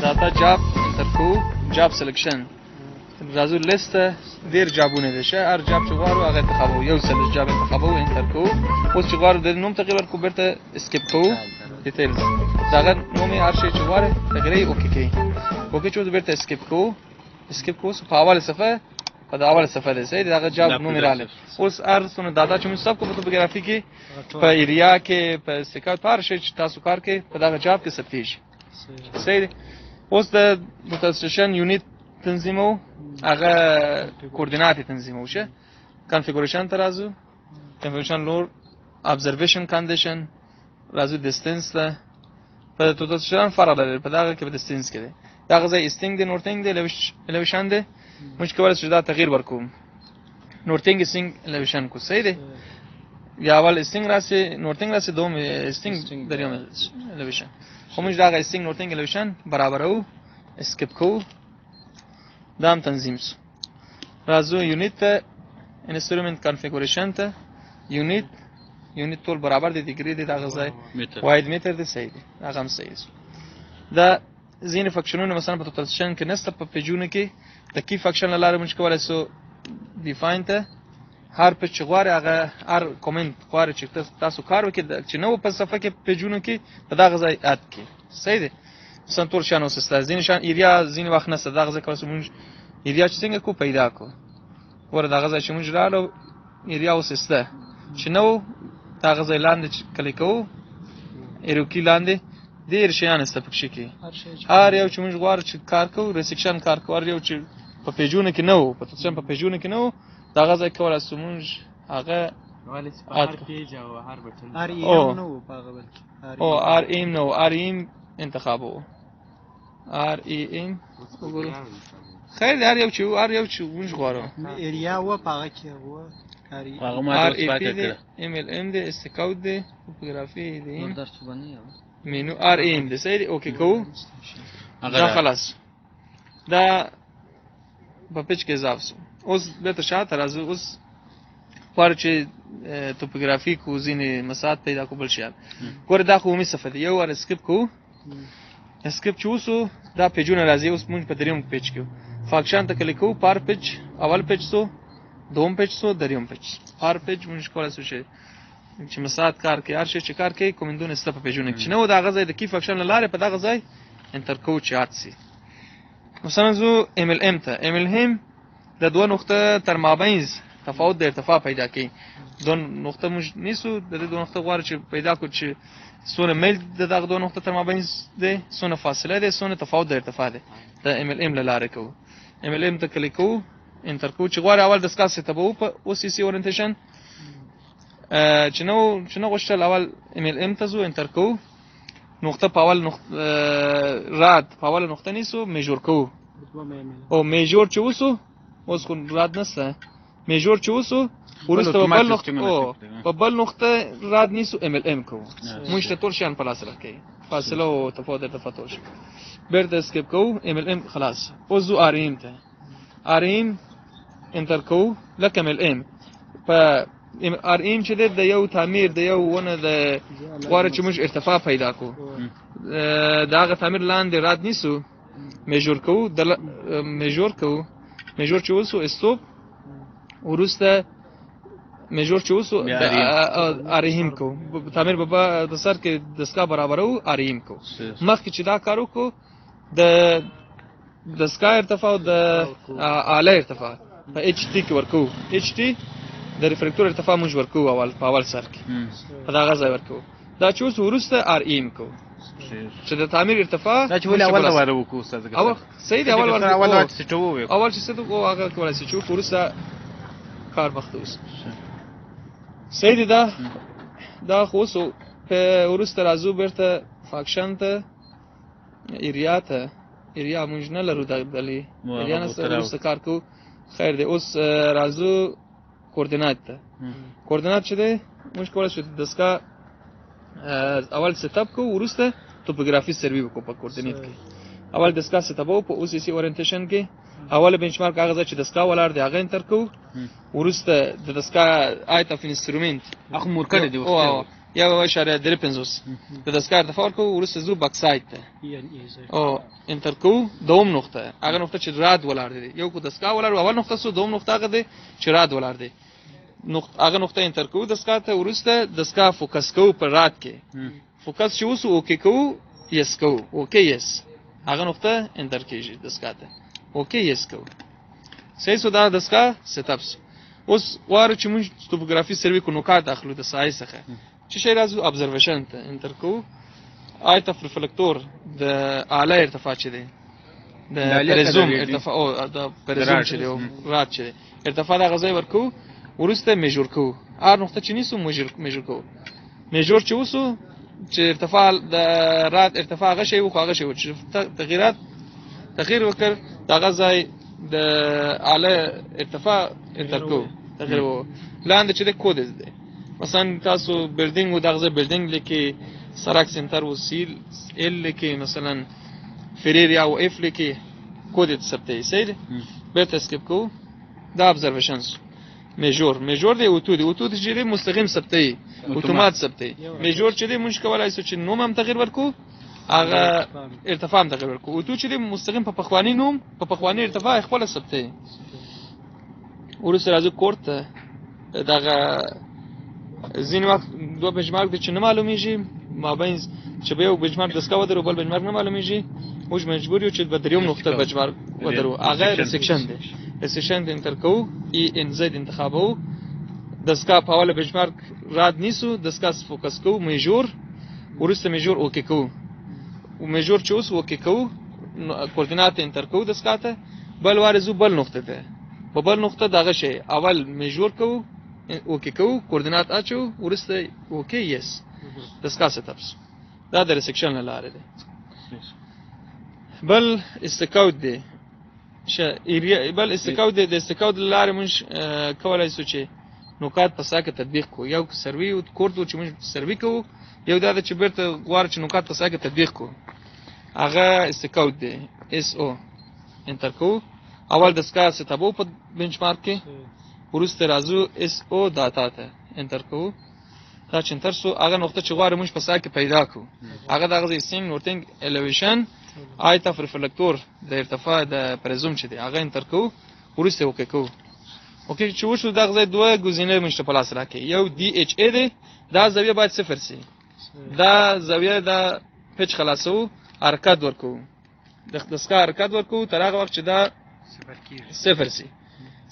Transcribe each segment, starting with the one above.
داتا جاب انترکو جاب سلکشن راځو لیست ډیر جابونه دي شه هر جاب چې غواړو هغه انتخابو یو سل جاب انتخابو انترکو اوس چې غواړو د نوم تغیر کو برته اسکیپ کو ډیټیلز داغه نومي هر شي چې غواړي تغیر اوکې کی اوکې چې برته اسکیپ کو په اول صفحه په اول صفحه ده سي داغه جاب نوم رااله اوس هر څونه داتا چې موږ سب کو فوټوګرافي کې په ایریا کې په سکاوټ پر شي چې تاسو کار کې په داغه جاب کې ثبتېږي صحیح اوس د موټیشن یونیت تنظیمو هغه کوردینات تنظیمو شه کنفیګوریشن ترازو کنفیګوریشن لور ابزرویشن کنډیشن رازو ډیسټنس ته په توټیشن فرق لري په داغه کې په ډیسټنس کې دی داغه ځای استینګ دی نورټینګ دی الیویشن دی موږ کولای شو دا تغییر ورکوم نورټینګ استینګ الیویشن کو صحیح دی یا اول استینګ راسي نورټینګ راسي دوم استینګ دریوم الیویشن خو موږ داغه استینګ نورټینګ الیویشن برابرو اسکیپ کو دام تنظیم سو رازو یونیت ته انسترومنت کنفیګوریشن ته یونیت ټول برابر دي ډیګری دي داغه ځای واید میټر دی صحیح دی هغه هم صحیح دا ځین فنکشنونه مثلا په توټیشن کې نسته په پیجونه کې د کی فنکشن لاره موږ کولای سو ډیفاین ته هر په چغواره هغه هر کومنت غواړي چې تاسو کار وکړئ چې نو په صفحه کې پیجونه کې په داغه ځای اد کې صحیح دی سنتور شانو سستا ځین شان ایریا ځین وخت نه صداغه ځکه اوس موږ ایریا چې څنګه کو پیدا کو ور داغه ځای چې موږ رالو ایریا وسسته چې نو داغه ځای لاندې کلیک کوو ایروکی لاندې ډیر شیان استفاده شي هر یو چې موږ غواړو چې کار کوو ریسیکشن کار کوو هر یو چې په پیجونه کې نو په توټیشن په پیجونه کې نو داغه ځای کولای سو موږ هغه هر پیج او هر بټن ار ایم نو پاغه بلکې او ار ایم نو ار ایم انتخابو ار ایم وګورو خیر هر یو چې موږ غواړو ایریا و پاغه کې و هغه ما ار اوس ای پاکه پی دی کړه ام ال ام دی استکاوت دی فوټوګرافي دی درس باندې مینو ار ایم دی صحیح اوکې کو دا هغه خلاص دا په پیچ کې اضافه شو اوس به ته شاته راځو اوس پر چې توپوګرافي کو ځینې مسات پیدا کول شي ګور دا قومي صفحه دی یو ور اسکیپ کو اسکیپ چوسو دا پیجونه راځي اوس موږ په دریم پیج کې فنکشن ته کلیک کو پر پیج اول پیج سو دوم پیج سو دریم پیج هر پیج موږ کولای شو چې مسات کار کې هر شي چې کار کوي کومندونه ست په پیجونه کې نو دا غځای د کی فنکشن لاره په دا غځای انټر کو چات سي مثلا زو ام ال ام ته ام ال هم د دوه نقطه تر مابین تفاوت د ارتفاع پیدا کوي دوه نقطه موږ نیسو د دوه نقطه غواړو چې پیدا کو چې سونه میل د دغه دوه نقطه تر مابین ده سونه فاصله ده سونه تفاوت د ارتفاع ده د ام ال ام لاره کو ام ال ام ته کلیک کو انټر کو چې غواړي اول ډسکاس ته به په او سی سی اورینټیشن چې نو غوښتل اول ام ال ام ته زو انټر کو نقطه په اول نقطه راد په اول نقطه نیسو میجور کو او میجور چې وسو اوس خو راد نسته میجور چې وسو ورسته په بل نقطه راد نیسو ام ال ام کو موږ ته ټول شان په لاس راکې فاصله او تفاوت د تفاوت شي بیرته اسکیپ کو ام ال ام خلاص اوس زو ار ام ته ار ام انټر کو لکه ام ال ام په ار ام چې د یو تعمیر د یو ونه د غواړي چې موږ ارتفاع پیدا کو داغه تعمیر لاندې راد نیسو میجور کو میجور چې وسو استوب ورسته میجور چې وسو اریم کو تعمیر بابا د سر کې دسکا برابرو اریم کو مخکې چې دا کارو کو د دسکا ارتفاع د اعلی ارتفاع په ایچ ټی کې ورکو ایچ ټی د ریفراکټور ارتفاع موږ ورکو اول په اول سر کې په دا غځای ورکو دا چې وسو ورسته ار ایم کو چې د تعمیر ارتفاع دا چې ول اول وره وکړو استاد اول صحیح دی اول اول چې ټو اول چې څه او هغه کولای شي چې ورسته کار مختص صحیح دی دا خو سو په ورسته راځو برته فنکشن ته ایریا موږ نه لرو د بلې ایریا نه ورسته کار کو خیر دی اوس راځو کوردینات ته کوردینات چې دی موږ کولای شو دسکا اول سیټ اپ کو ورسته توپوګرافي سروي وکړو په کوردینات کې اول دسکا سیټ اپ په او سی سی اورینټیشن کې اول بنچمارک هغه چې دسکا ولر دی هغه انټر کو ورسته د دسکا آیت اف انسترومنت اخو مور کړی دی 1.350 د دستګاه ارتفاع ورکو وروسته ځو بک سایډ ته ایزه او انټر کوو دوم نقطه هغه نقطه چې راد ولاړ دی یو کو دستګاه ولاړ اول نقطه سو دوم نقطه هغه دی چې راد ولاړ دی هغه نقطه انټر کوو دستګاه ته وروسته دستګاه فوکس کوو پر راد کې فوکس چې وسو اوکې کوو یس کوو اوکې یس هغه نقطه انټر کیږي دستګاه ته اوکې یس کوو صحیح سو دا دستګاه سیټ اپ اوس واره چې موږ توپوګرافي سروي کو نکات اخلو د سایه څخه چې شی راځو ابزرویشن ته انټر کوو آیت اف ریفلکتور د اعلی ارتفاع چې دی د پرزوم ارتفاع او د پرزوم چې دی رات چې دی ارتفاع د غځای ورکو ورسته میجور کوو هر نقطه چې نیسو میجور کوو میجور چې وسو چې ارتفاع د رات ارتفاع هغه شی هغه شی چې تغییر وکړ د غځای د اعلی ارتفاع انټر کوو تغییر لاندې چې د کود دی مثلا تاسو بلډینګ و دغه بلډینګ لیکي سرک سنټر و سیل ال لیکي مثلا فریریا او اف لیکي کود ثبتي سید به تسکیب کو دا ابزرویشنز میجور دی اوتو دی چې مستقیم ثبتي اتومات ثبتي میجور چې دی مونږ کولای شو چې نوم هم تغییر ورکو هغه ارتفاع هم تغییر ورکو اوتو چې دی مستقیم په پخوانی نوم په پخوانی ارتفاع خپل ثبتي ورسره راځو کورت دغه ځین وخت دوه بنچمارک د چې نه معلومیږي مابین چې به یو بنچمارک دسکا ودرو بل بنچمارک نه معلومیږي موږ مجبور یو چې به دریوم نقطه بنچمارک ودرو هغه سیکشن دی سیکشن انټر کو ای ان زد انتخابو دسکا په اوله بنچمارک راد نیسو دسکا فوکس کو میجور ورسته میجور اوکې کو او میجور چې اوس اوکې کو کوردینات انټر کو دسکا ته بل وارزو بل نقطه ته په بل نقطه دغه شی اول میجور کو اوکې کو کوردینات اچو ورسته اوکې یس دسکا سیټ اپس دا د سیکشن لاره دی بل استکاوت دی بل استکاوت دی د استکاوت لاره مونږ کولای شو چې نکات په ساکه تطبیق کو یو سروي او کورد چې مونږ سروي کو یو دا چې بیرته غواړو چې نکات په ساکه تطبیق کو هغه استکاوت دی اس او انټر کو اول دسکا ستابو په بنچمارک کې ورسته راځو اس او داتا ته انټر کو دا چې انټر سو هغه نقطه چې غواړو موږ په ساکه پیدا کو هغه دغه سینګ نورتینګ الیویشن آیت اف ریفلکتور د ارتفاع د پرزوم چې دی هغه انټر کو ورسته اوکې کو اوکې چې وشو دغه دوه ګزینې موږ په لاس راکې یو دی ایچ ای دی دا زاویه باید صفر سي دا زاویه د پچ خلاصو حرکت ورکو د دسکا حرکت ورکو تر هغه وخت چې دا صفر سي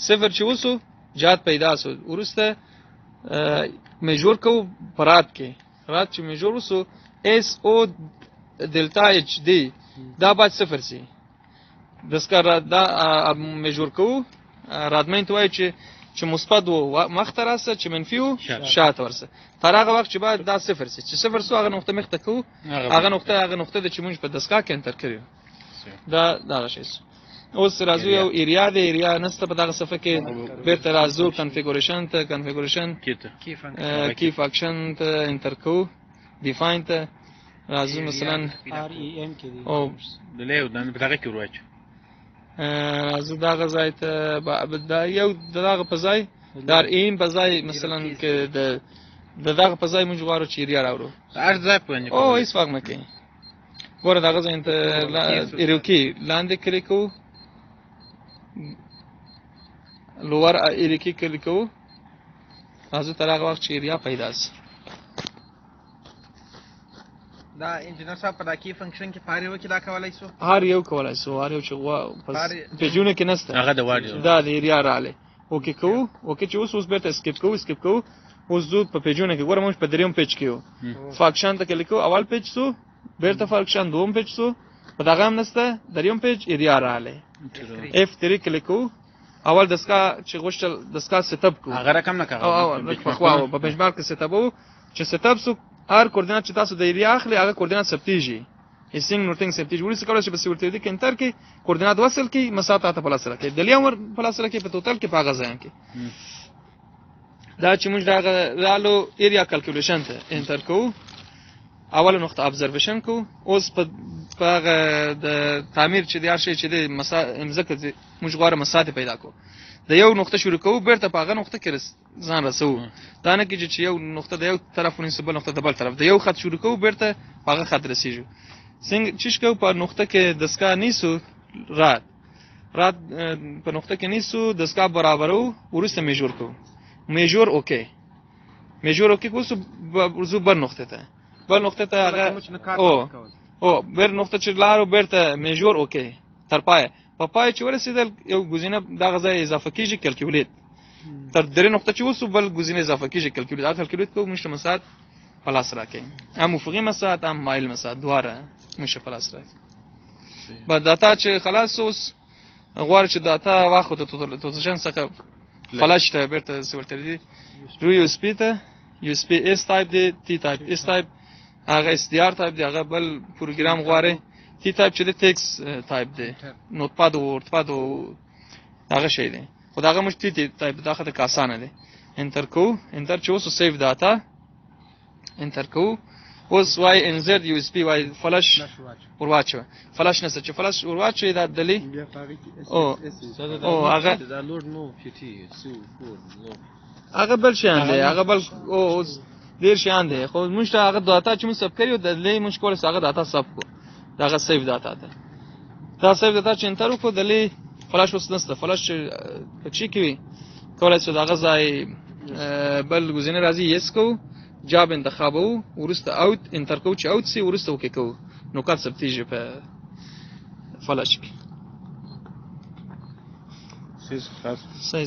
صفر چې وسو جهت پیدا سو ورسته میجور کو پرات کې رات چې میجور وسو اس او دلتا اچ دی دا باید صفر سي دسکا دا میجور کو رادمن توای چې مثبت و مخ راسه چې منفي و شاته ورسه تر هغه وخت چې بعد دا صفر سي چې صفر سو هغه نقطه مخته کو هغه نقطه د چې مونږ په دسکا کې انټر کړو دا شی اوس راځو یو ایریا دی ایریا نسته په دغه صفحه کې بیرته راځو کنفیګوریشن کی فانکشن ته انټر کو ډیفاین ته راځو مثلا ار ای ام کې دی او د لیو د دغه کې وروچ راځو دغه ځای ته دا یو دغه په ځای در این په ځای مثلا کې د دغه په ځای موږ غواړو چې ایریا راوړو هر ځای په نه او هیڅ فرق نه کوي ګوره دغه ځای ته ایروکی لاندې کلیک کوو لوور ایریکی کلیک کوو راځو تر هغه وخت چې ایریا پیدا شي دا انجینر صاحب په داکی فنکشن کې پاره وکړه دا کولای شو هر یو کولای شو هر یو چې پیجونه کې نسته هغه د واډیو دا د ایریا رااله اوکې کوو اوکې چې اوس بیرته اسکیپ کوو اوس زود په پیجونه کې ګوره موږ په دریم پیج کې یو فانکشن ته کلیک کوو اول پیج سو بیرته فانکشن دوم پیج سو په دغه هم نسته دریم پیج ایریا رااله F3 کلیک کوو اول دسکا چې غوښتل دسکا سیټ اپ کو هغه رقم نه کاوه او په خواو په بنچمارک سیټ اپ چې سیټ اپ سو هر کوردینات چې تاسو د ایریا اخلي هغه کوردینات ثبتيږي هیڅ نورتینګ ثبتيږي ورسې کولای شي په سیورتي کې انټر کې کوردینات وصل کې مسافت په لاس راکې د لیامر په لاس راکې په ټوټل کې په غزاین کې دا چې موږ دا رالو ایریا کیلکولیشن ته انټر کوو اول نقطه ابزرویشن کو اوس په د تعمیر چې د هر شي چې د امزکه موږ غواړو مسافت پیدا کو د یو نقطه شروع کوو بیرته په هغه نقطه کې ځان رسوو دا نه کېږي چې یو نقطه د یو طرف ونیسو بل نقطه د بل طرف د یو خط شروع کوو بیرته په هغه خط رسیږو څنګه چیش کوو په نقطه کې دستګاه نیسو راد په نقطه کې نیسو دستګاه برابرو وروسته میجور کوو میجور اوکی کوو ورځو بل نقطه ته هغه او بل نقطه چې لارو بیرته میجور اوکی تر پای په پای چې ورسېدل یو ګزینه دغه ځای اضافه کیږي کلکولیت تر درې نقطه چې وسو بل ګزینه اضافه کیږي کلکولیت دا کلکولیت کوو موږ مساحت په لاس راکړي هم افقي مساحت هم مایل مساحت دواړه موږ په لاس راکړي بعد داتا چې خلاص اوس غواړي چې داتا واخو ته توتشن څخه فلاش ته بیرته سورتل دي رو یو اس پی ته یو اس پی اس ټایپ دی تی ټایپ اس ټایپ هغه اس ډي ار ټایپ دی هغه بل پروګرام غواړي تی ټایپ چې د ټیکس ټایپ دی نوٹ پاد او ورډ پاد هغه شی دی خو دا هغه مش تی ټایپ دا خاطر آسانه دی انټر کو انټر چې اوس سیو ډاټا انټر کو اوس واي ان زد یو اس پی واي فلاش ورواچو فلاش نسه چې فلاش ورواچو دا دلی او هغه دا لوډ نو پی تی سو فور نو هغه بل شان دی هغه بل او ډیر شان دی خو موږ ته هغه ډاټا چې موږ سب کړیو د لې موږ کول هغه ډاټا سب کو دا سیو ډاټا ده دا سیو ډاټا چې انټر کو د لې فلاش اوس نسته فلاش په چی کې کولای شو دغه ځای بل گزینه راځي یس کو جاب انتخابو ورسته اوت انټر کو چې اوت سي ورسته وکي کو نو کات ثبتيږي په فلاش کې سیس خاص صحیح